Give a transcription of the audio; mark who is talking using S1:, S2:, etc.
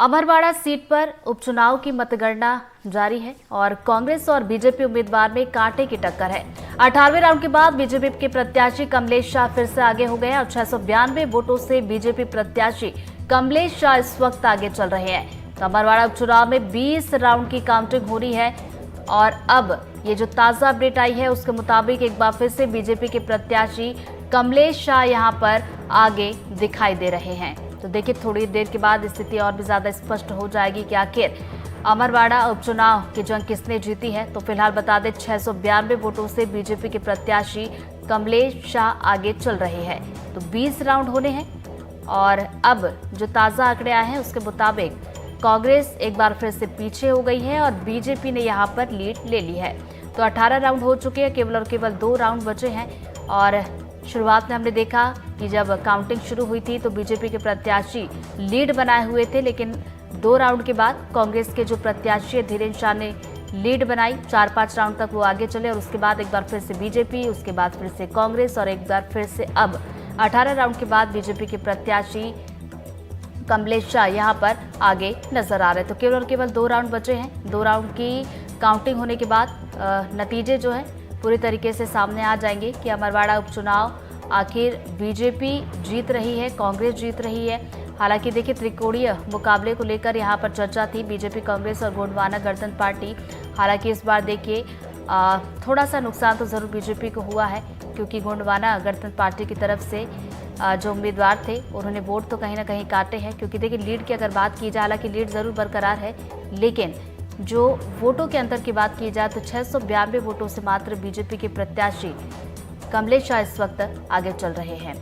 S1: Amarwara seat पर उपचुनाव की मतगणना जारी है और कांग्रेस और बीजेपी उम्मीदवार में कांटे की टक्कर है। 18वें राउंड के बाद बीजेपी के प्रत्याशी कमलेश शाह फिर से आगे हो गए और 692 वोटों से बीजेपी प्रत्याशी कमलेश शाह इस वक्त आगे चल रहे हैं। तो अमरवाड़ा उपचुनाव में 20 राउंड की काउंटिंग हो रही है और अब ये जो ताजा अपडेट आई है उसके मुताबिक एक बार फिर से बीजेपी के प्रत्याशी कमलेश शाह यहां पर आगे दिखाई दे रहे हैं। तो देखिए, थोड़ी देर के बाद स्थिति और भी ज्यादा स्पष्ट हो जाएगी कि आखिर अमरवाड़ा उपचुनाव की जंग किसने जीती है। तो फिलहाल बता दें 692 वोटों से बीजेपी के प्रत्याशी कमलेश शाह आगे चल रहे हैं। तो 20 राउंड होने हैं और अब जो ताजा आंकड़े आए हैं उसके मुताबिक कांग्रेस एक बार फिर से पीछे हो गई है और बीजेपी ने यहां पर लीड ले ली है। तो 18 राउंड हो चुके हैं, केवल और केवल 2 राउंड बचे हैं। और शुरुआत में हमने देखा कि जब काउंटिंग शुरू हुई थी तो बीजेपी के प्रत्याशी लीड बनाए हुए थे, लेकिन 2 राउंड के बाद कांग्रेस के जो प्रत्याशी है धीरेन्द्र शाह ने लीड बनाई। 4-5 राउंड तक वो आगे चले और उसके बाद एक बार फिर से बीजेपी, उसके बाद फिर से कांग्रेस और एक बार फिर से अब 18 राउंड के बाद बीजेपी के प्रत्याशी कमलेश शाह यहाँ पर आगे नजर आ रहे हैं। तो केवल और केवल 2 राउंड बचे हैं। 2 राउंड की काउंटिंग होने के बाद नतीजे जो है पूरी तरीके से सामने आ जाएंगे कि अमरवाड़ा उपचुनाव आखिर बीजेपी जीत रही है, कांग्रेस जीत रही है। हालांकि देखिए, त्रिकोणीय मुकाबले को लेकर यहाँ पर चर्चा थी, बीजेपी, कांग्रेस और गोंडवाना गणतंत्र पार्टी। हालांकि इस बार देखिए थोड़ा सा नुकसान तो जरूर बीजेपी को हुआ है, क्योंकि गोंडवाना गणतंत्र पार्टी की तरफ से जो उम्मीदवार थे उन्होंने वोट तो कहीं ना कहीं काटे हैं। क्योंकि देखिए, लीड की अगर बात की जाए, हालांकि लीड जरूर बरकरार है, लेकिन जो वोटों के अंतर की बात की जाए तो 692 वोटों से मात्र बीजेपी के प्रत्याशी कमलेश शाह इस वक्त आगे चल रहे हैं।